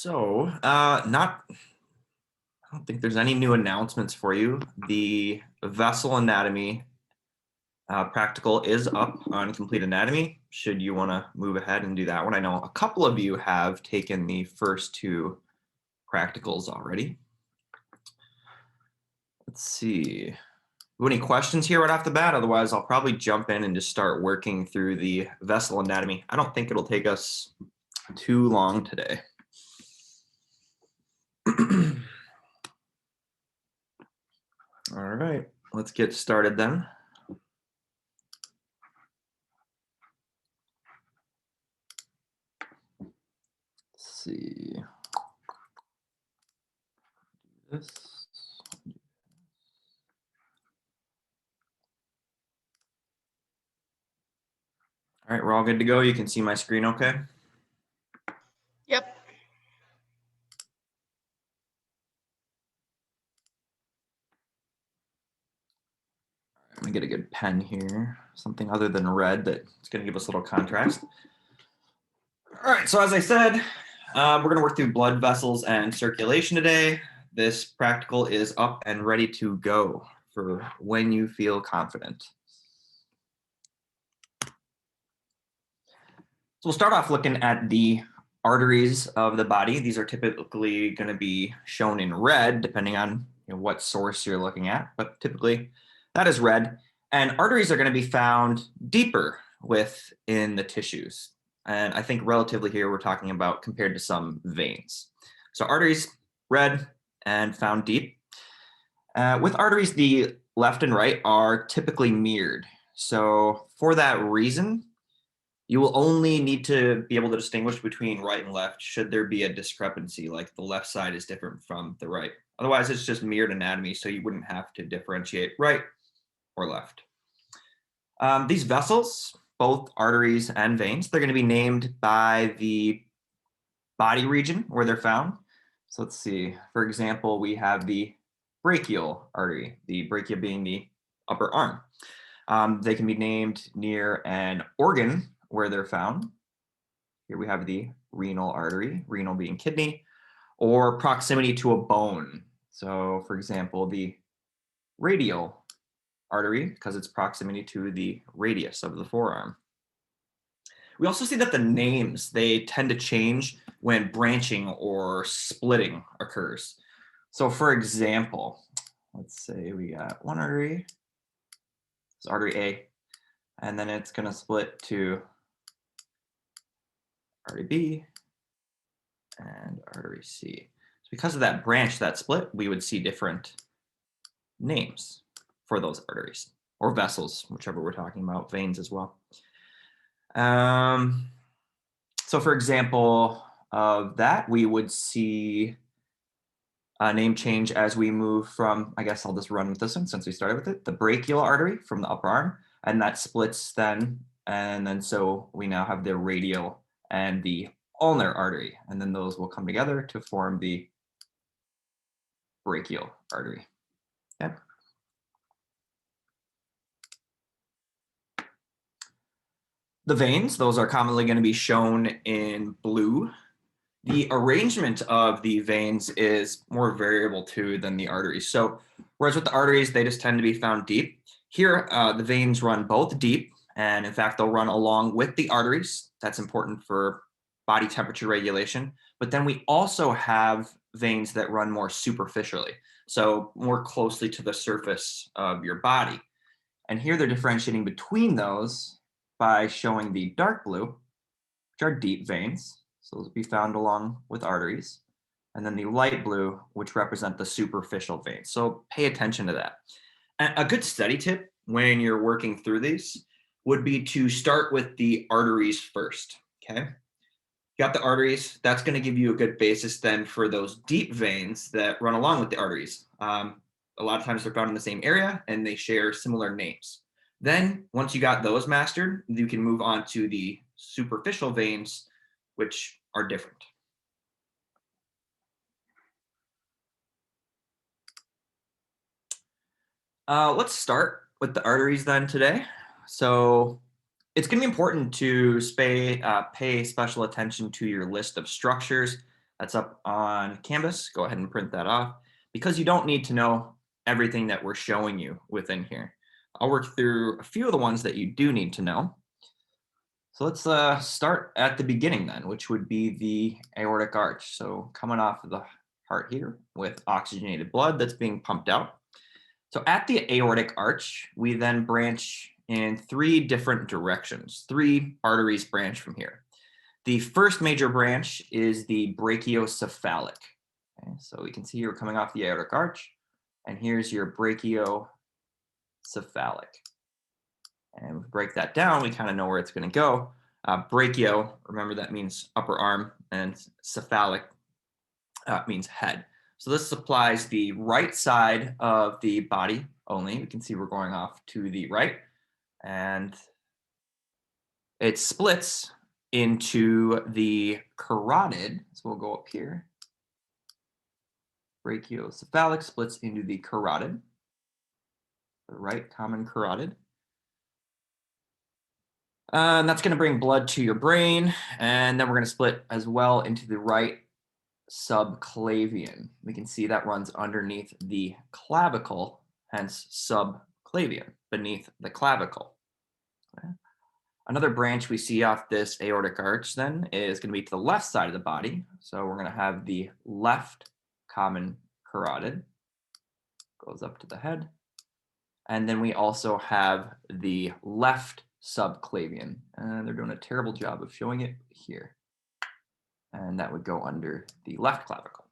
I don't think there's any new announcements for you. The vessel anatomy practical is up on Complete Anatomy. Should you want to move ahead and do that one? I know a couple of you have taken the first two practicals already. Let's see. Any questions here right off the bat? Otherwise, I'll probably jump in and just start working through the vessel anatomy. I don't think it'll take us too long today. All right, let's get started then. Let's see. This. All right, we're all good to go. You can see my screen okay? Yep. I'm gonna get a good pen here, something other than red that's gonna give us a little contrast. All right, so as I said, we're gonna work through blood vessels and circulation today. This practical is up and ready to go for when you feel confident. So we'll start off looking at the arteries of the body. These are typically going to be shown in red, depending on what source you're looking at, but typically that is red. And arteries are going to be found deeper within the tissues. And I think relatively here we're talking about compared to some veins. So arteries, red and found deep. With arteries, the left and right are typically mirrored. So for that reason, you will only need to be able to distinguish between right and left should there be a discrepancy, like the left side is different from the right. Otherwise, it's just mirrored anatomy, so you wouldn't have to differentiate right or left. These vessels, both arteries and veins, they're going to be named by the body region where they're found. So let's see. For example, we have the brachial artery, the brachia being the upper arm. They can be named near an organ where they're found. Here we have the renal artery, renal being kidney, or proximity to a bone. So for example, the radial artery, because it's proximity to the radius of the forearm. We also see that the names, they tend to change when branching or splitting occurs. So for example, let's say we got one artery, it's artery A, and then it's going to split to artery B and artery C. So because of that branch, that split, we would see different names for those arteries or vessels, whichever we're talking about, veins as well. So for example of that, we would see a name change as we move from, I guess I'll just run with this one since we started with it, the brachial artery from the upper arm, and that splits then, and then so we now have the radial and the ulnar artery, and then those will come together to form the brachial artery. Okay. The veins, those are commonly going to be shown in blue. The arrangement of the veins is more variable too than the arteries. So whereas with the arteries, they just tend to be found deep. Here, the veins run both deep, and in fact, they'll run along with the arteries. That's important for body temperature regulation. But then we also have veins that run more superficially, so more closely to the surface of your body. And here they're differentiating between those by showing the dark blue, which are deep veins. So those will be found along with arteries. And then the light blue, which represent the superficial veins. So pay attention to that. And a good study tip when you're working through these would be to start with the arteries first, okay? Got the arteries, that's gonna give you a good basis then for those deep veins that run along with the arteries. A lot of times they're found in the same area and they share similar names. Then once you got those mastered, you can move on to the superficial veins, which are different. Let's start with the arteries then today. So it's going to be important to pay special attention to your list of structures. That's up on Canvas. Go ahead and print that off because you don't need to know everything that we're showing you within here. I'll work through a few of the ones that you do need to know. So let's start at the beginning then, which would be the aortic arch. So coming off of the heart here with oxygenated blood that's being pumped out. So at the aortic arch, we then branch in 3 different directions. 3 arteries branch from here. The first major branch is the brachiocephalic. Okay, so we can see here we're coming off the aortic arch, and here's your brachiocephalic. And we break that down, we kind of know where it's going to go. Brachio, remember that means upper arm, and cephalic means head. So this supplies the right side of the body only. We can see we're going off to the right, and it splits into the carotid. So we'll go up here. Brachiocephalic splits into the carotid, the right common carotid. And that's going to bring blood to your brain. And then we're going to split as well into the right subclavian. We can see that runs underneath the clavicle, hence subclavian, beneath the clavicle. Okay. Another branch we see off this aortic arch then is going to be to the left side of the body. So we're going to have the left common carotid, goes up to the head. And then we also have the left subclavian. And they're doing a terrible job of showing it here. And that would go under the left clavicle.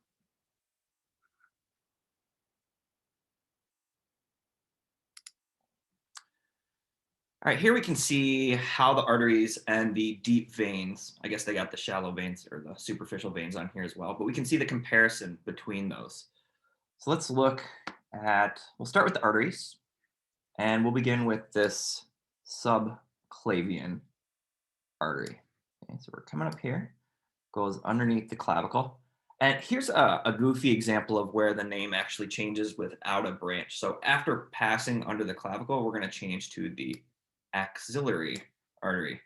All right, here we can see how the arteries and the deep veins, I guess they got the shallow veins or the superficial veins on here as well, but we can see the comparison between those. So let's look at, we'll start with the arteries, and we'll begin with this subclavian artery. Okay, so we're coming up here, goes underneath the clavicle. And here's a goofy example of where the name actually changes without a branch. So after passing under the clavicle, we're going to change to the axillary artery.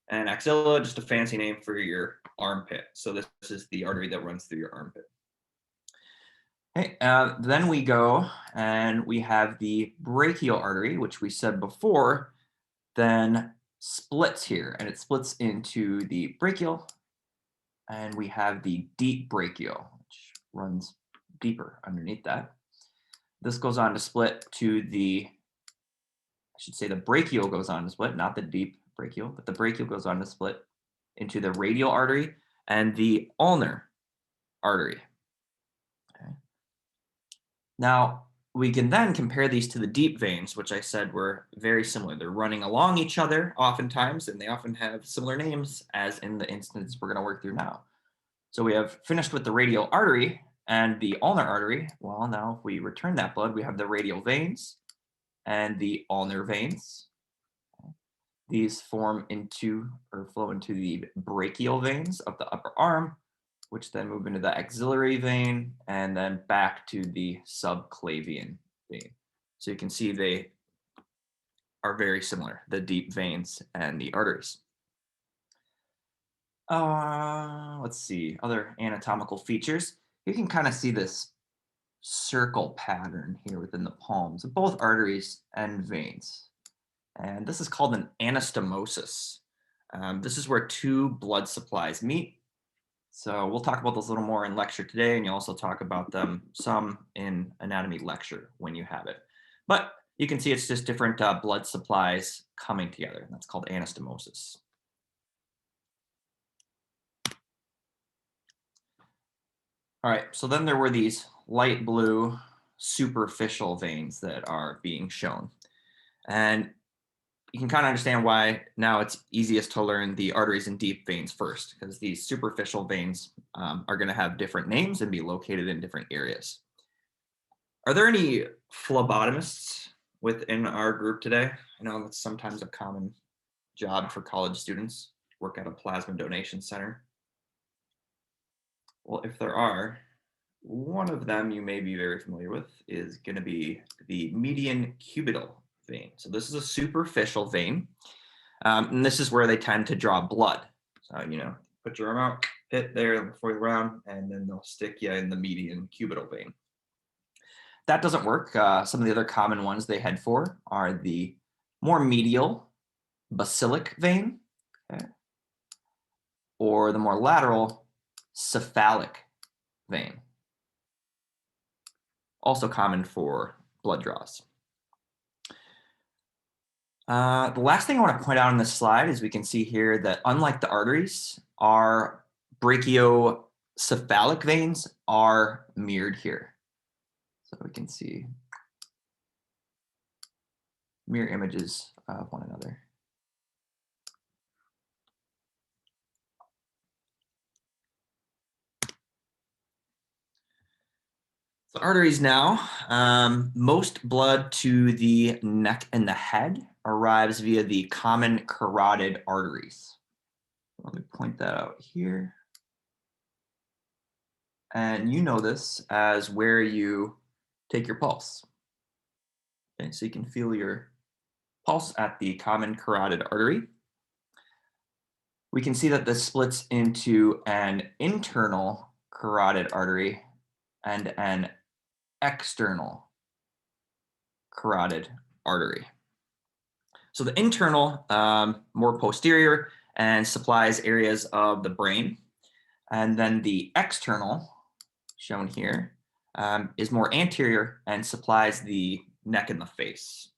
And axilla, just a fancy name for your armpit. So this is the artery that runs through your armpit. Okay, then we go and we have the brachial artery, which we said before, then splits here, and it splits into the brachial, and we have the deep brachial, which runs deeper underneath that. This goes on to split to the, I should say the brachial goes on to split, not the deep brachial, but the brachial goes on to split into the radial artery and the ulnar artery. Okay. Now, we can then compare these to the deep veins, which I said were very similar. They're running along each other oftentimes, and they often have similar names as in the instance we're going to work through now. So we have finished with the radial artery and the ulnar artery. Well, now if we return that blood, we have the radial veins and the ulnar veins. These form into or flow into the brachial veins of the upper arm, which then move into the axillary vein and then back to the subclavian vein. So you can see they are very similar, the deep veins and the arteries. Let's see, other anatomical features. You can kind of see this circle pattern here within the palms of both arteries and veins. And this is called an anastomosis. This is where 2 blood supplies meet. So we'll talk about those a little more in lecture today, and you'll also talk about them some in anatomy lecture when you have it. But you can see it's just different blood supplies coming together, and that's called anastomosis. All right, so then there were these light blue superficial veins that are being shown. And you can kind of understand why now it's easiest to learn the arteries and deep veins first, because these superficial veins are going to have different names and be located in different areas. Are there any phlebotomists within our group today? I know that's sometimes a common job for college students, work at a plasma donation center. Well, if there are, one of them you may be very familiar with is going to be the median cubital vein. So this is a superficial vein, and this is where they tend to draw blood. So, put your arm out, pit there before the round, and then they'll stick you in the median cubital vein. That doesn't work. Some of the other common ones they head for are the more medial basilic vein, okay, or the more lateral cephalic vein. Also common for blood draws. The last thing I want to point out on this slide is we can see here that unlike the arteries, our brachiocephalic veins are mirrored here. So we can see mirror images of one another. So arteries now, most blood to the neck and the head arrives via the common carotid arteries. Let me point that out here. And you know this as where you take your pulse. Okay, so you can feel your pulse at the common carotid artery. We can see that this splits into an internal carotid artery and an external carotid artery. So the internal, more posterior and supplies areas of the brain. And then the external, shown here, is more anterior and supplies the neck and the face.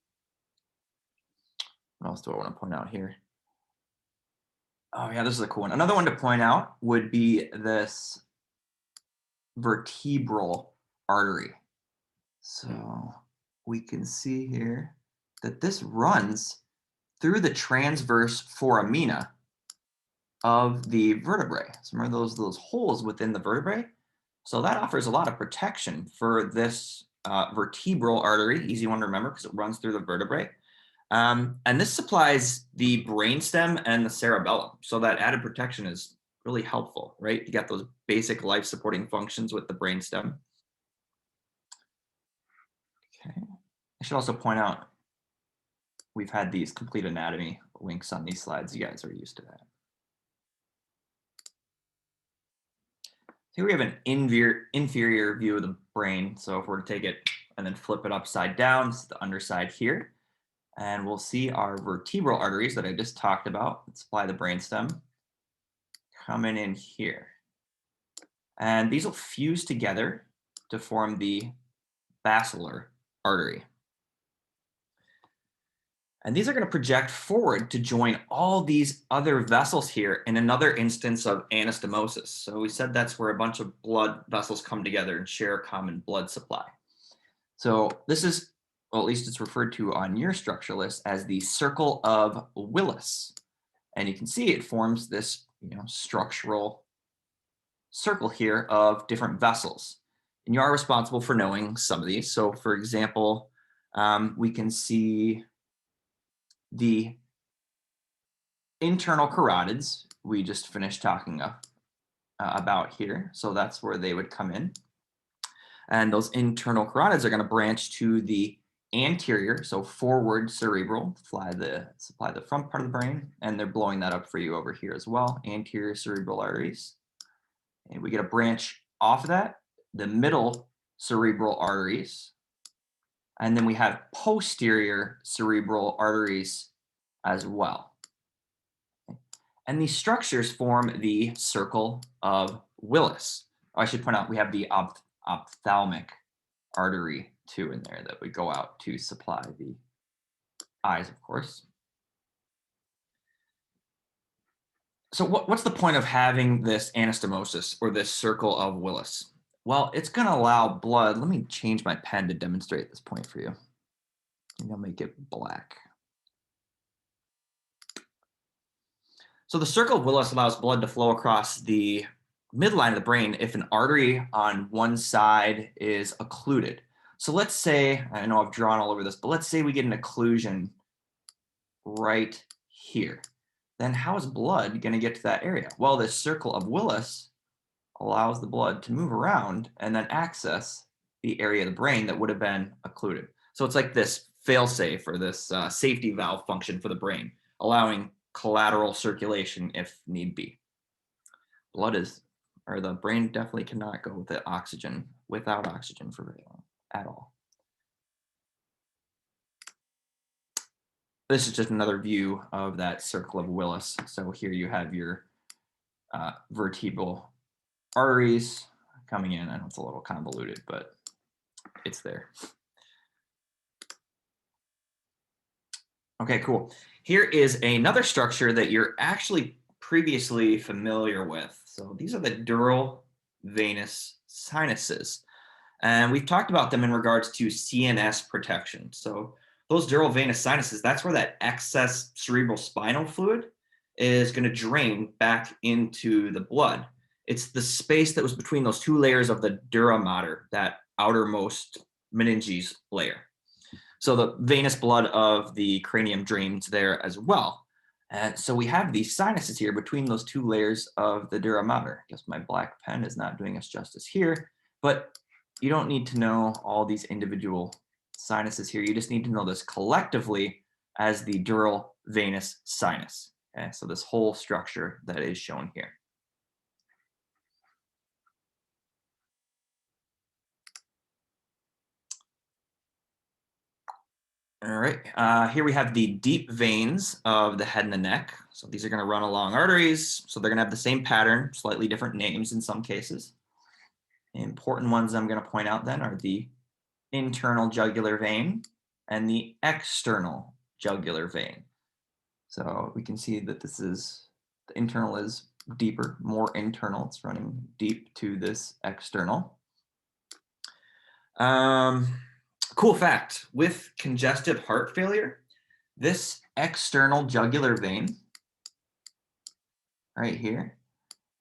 What else do I want to point out here? Oh yeah, this is a cool one. Another one to point out would be this vertebral artery. So we can see here that this runs through the transverse foramina of the vertebrae. So remember those holes within the vertebrae? So that offers a lot of protection for this vertebral artery, easy one to remember because it runs through the vertebrae. And this supplies the brainstem and the cerebellum. So that added protection is really helpful, right? You got those basic life supporting functions with the brainstem. Okay. I should also point out, we've had these complete anatomy links on these slides. You guys are used to that. Here we have an inferior view of the brain. So if we're to take it and then flip it upside down, this is the underside here. And we'll see our vertebral arteries that I just talked about that supply the brainstem coming in here. And these will fuse together to form the basilar artery. And these are going to project forward to join all these other vessels here in another instance of anastomosis. So we said that's where a bunch of blood vessels come together and share a common blood supply. So this is, well, at least it's referred to on your structure list as the circle of Willis. And you can see it forms this, structural circle here of different vessels. And you are responsible for knowing some of these. So for example, we can see the internal carotids we just finished talking about here. So that's where they would come in. And those internal carotids are going to branch to the anterior, so forward cerebral, supply the front part of the brain. And they're blowing that up for you over here as well, anterior cerebral arteries. And we get a branch off of that, the middle cerebral arteries. And then we have posterior cerebral arteries as well. And these structures form the circle of Willis. I should point out we have the ophthalmic artery too in there that would go out to supply the eyes, of course. So what's the point of having this anastomosis or this circle of Willis? Well, it's going to allow blood. Let me change my pen to demonstrate this point for you. Maybe I'll make it black. So the circle of Willis allows blood to flow across the midline of the brain if an artery on one side is occluded. So let's say, I know I've drawn all over this, but let's say we get an occlusion right here. Then how is blood going to get to that area? Well, this circle of Willis allows the blood to move around and then access the area of the brain that would have been occluded. So it's like this fail-safe or this safety valve function for the brain, allowing collateral circulation if need be. blood is, or the brain definitely cannot go without oxygen for very long at all. This is just another view of that circle of Willis. So here you have your vertebral arteries coming in. I know it's a little convoluted, but it's there. Okay, cool. Here is another structure that you're actually previously familiar with. So these are the dural venous sinuses. And we've talked about them in regards to CNS protection. So those dural venous sinuses, that's where that excess cerebral spinal fluid is going to drain back into the blood. It's the space that was between those two layers of the dura mater, that outermost meninges layer. So the venous blood of the cranium drains there as well. And so we have these sinuses here between those two layers of the dura mater. I guess my black pen is not doing us justice here, but you don't need to know all these individual sinuses here. You just need to know this collectively as the dural venous sinus. Okay, so this whole structure that is shown here. All right, here we have the deep veins of the head and the neck. So these are going to run along arteries. So they're going to have the same pattern, slightly different names in some cases. The important ones I'm going to point out then are the internal jugular vein and the external jugular vein. So we can see that the internal is deeper, more internal. It's running deep to this external. Cool fact, with congestive heart failure, this external jugular vein right here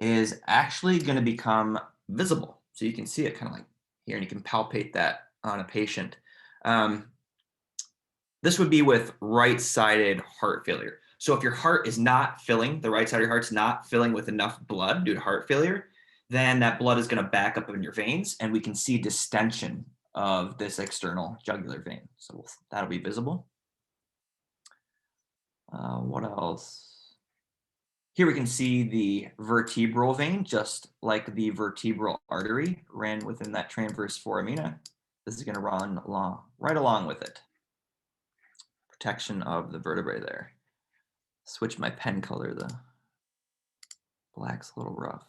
is actually going to become visible. So you can see it kind of like here, and you can palpate that on a patient. This would be with right-sided heart failure. So if your heart is not filling, the right side of your heart's not filling with enough blood due to heart failure, then that blood is going to back up in your veins, and we can see distension of this external jugular vein. So that'll be visible. What else? Here we can see the vertebral vein, just like the vertebral artery ran within that transverse foramina. This is going to run right along with it. Protection of the vertebrae there. Switch my pen color, the black's a little rough.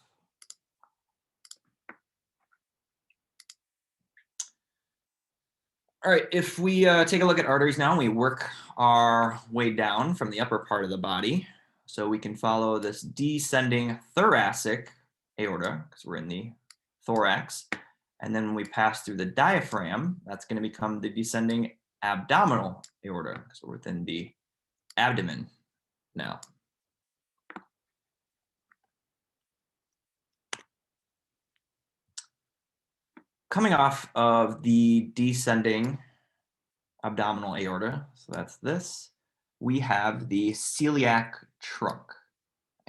All right, if we take a look at arteries now, and we work our way down from the upper part of the body, so we can follow this descending thoracic aorta, because we're in the thorax, and then when we pass through the diaphragm, that's going to become the descending abdominal aorta, because we're within the abdomen now. Coming off of the descending abdominal aorta, so that's this, we have the celiac trunk.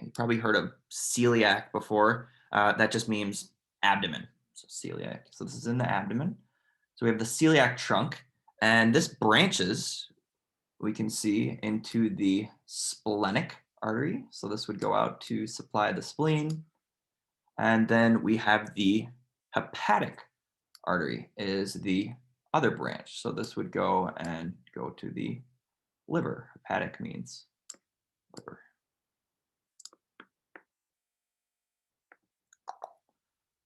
You probably heard of celiac before. That just means abdomen, so celiac. So this is in the abdomen. So we have the celiac trunk, and this branches, we can see, into the splenic artery. So this would go out to supply the spleen. And then we have the hepatic artery is the other branch. So this would go to the liver. Hepatic means liver.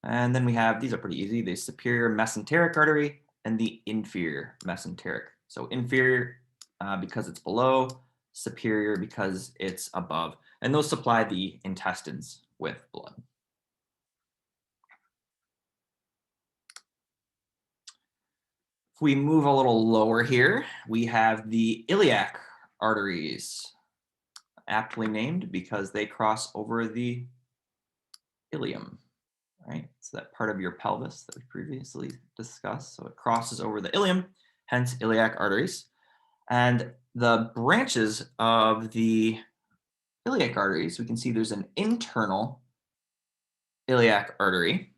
And then we have, these are pretty easy, the superior mesenteric artery and the inferior mesenteric. So inferior because it's below, superior because it's above. And those supply the intestines with blood. If we move a little lower here, we have the iliac arteries, aptly named because they cross over the ilium, right? So that part of your pelvis that we previously discussed. So it crosses over the ilium, hence iliac arteries. And the branches of the iliac arteries, we can see there's an internal iliac artery,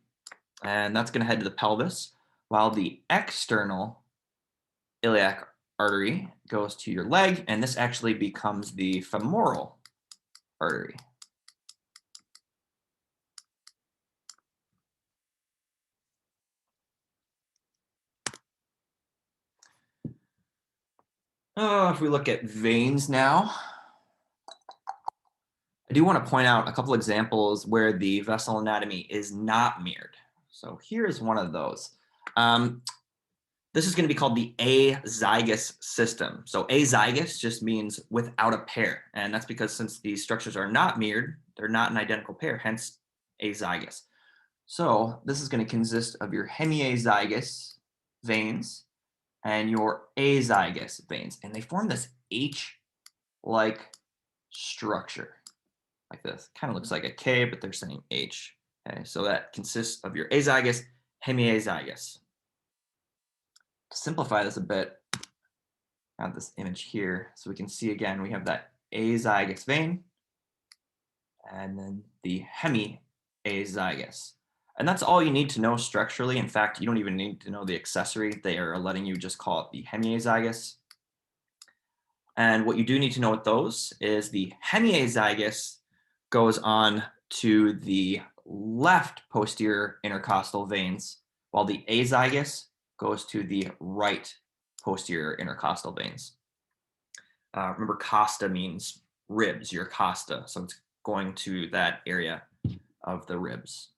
and that's going to head to the pelvis, while the external iliac artery goes to your leg, and this actually becomes the femoral artery. If we look at veins now, I do want to point out a couple examples where the vessel anatomy is not mirrored. So here's one of those. This is going to be called the azygous system. So azygous just means without a pair. And that's because since these structures are not mirrored, they're not an identical pair, hence azygous. So this is going to consist of your hemiazygous veins and your azygous veins. And they form this H-like structure like this. Kind of looks like a K, but they're saying H. Okay, so that consists of your azygous, hemiazygous. To simplify this a bit, I have this image here. So we can see again, we have that azygous vein and then the hemiazygous. And that's all you need to know structurally. In fact, you don't even need to know the accessory. They are letting you just call it the hemiazygous. And what you do need to know with those is the hemiazygous goes on to the left posterior intercostal veins, while the azygous goes to the right posterior intercostal veins. Remember, costa means ribs, your costa. So it's going to that area of the ribs.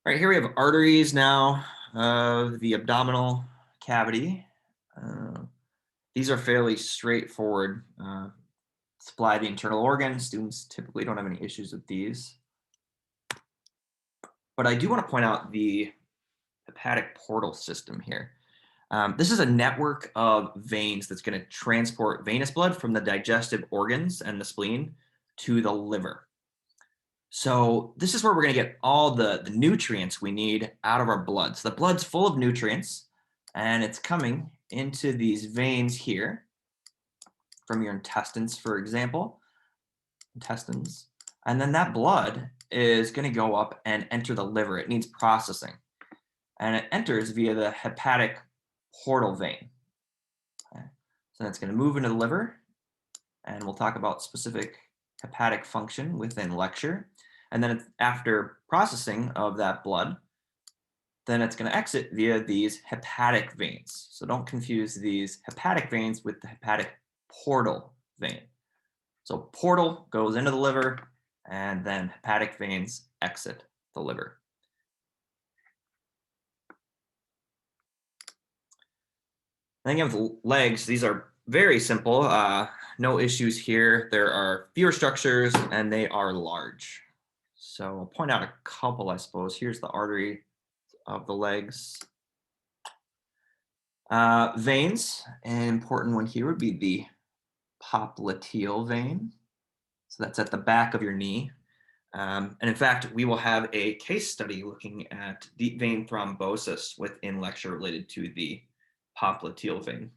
All right, here we have arteries now of the abdominal cavity. These are fairly straightforward. Supply the internal organs. Students typically don't have any issues with these. But I do want to point out the hepatic portal system here. This is a network of veins that's going to transport venous blood from the digestive organs and the spleen to the liver. So this is where we're going to get all the nutrients we need out of our blood. So the blood's full of nutrients, and it's coming into these veins here from your intestines, for example. Intestines. And then that blood is going to go up and enter the liver. It needs processing. And it enters via the hepatic portal vein. Okay. So that's going to move into the liver. And we'll talk about specific hepatic function within lecture. And then after processing of that blood, then it's going to exit via these hepatic veins. So don't confuse these hepatic veins with the hepatic portal vein. So portal goes into the liver, and then hepatic veins exit the liver. Then you have the legs. These are very simple. No issues here. There are fewer structures, and they are large. So I'll point out a couple, I suppose. Here's the artery of the legs. Veins, an important one here would be the popliteal vein. So that's at the back of your knee. And in fact, we will have a case study looking at deep vein thrombosis within lecture related to the popliteal vein.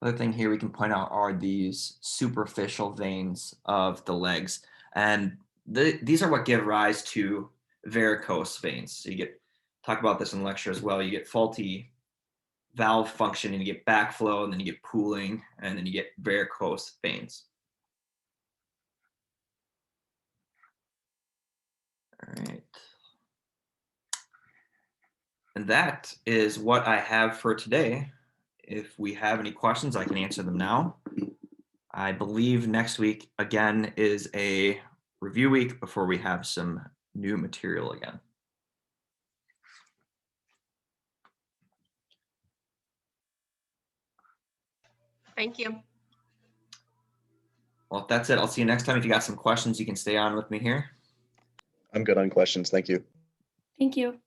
Other thing here we can point out are these superficial veins of the legs. And these are what give rise to varicose veins. So you talk about this in lecture as well. You get faulty valve function and you get backflow, and then you get pooling, and then you get varicose veins. All right. And that is what I have for today. If we have any questions, I can answer them now. I believe next week, again, is a review week before we have some new material again. Thank you. Well, if that's it, I'll see you next time. If you got some questions, you can stay on with me here. I'm good on questions. Thank you. Thank you.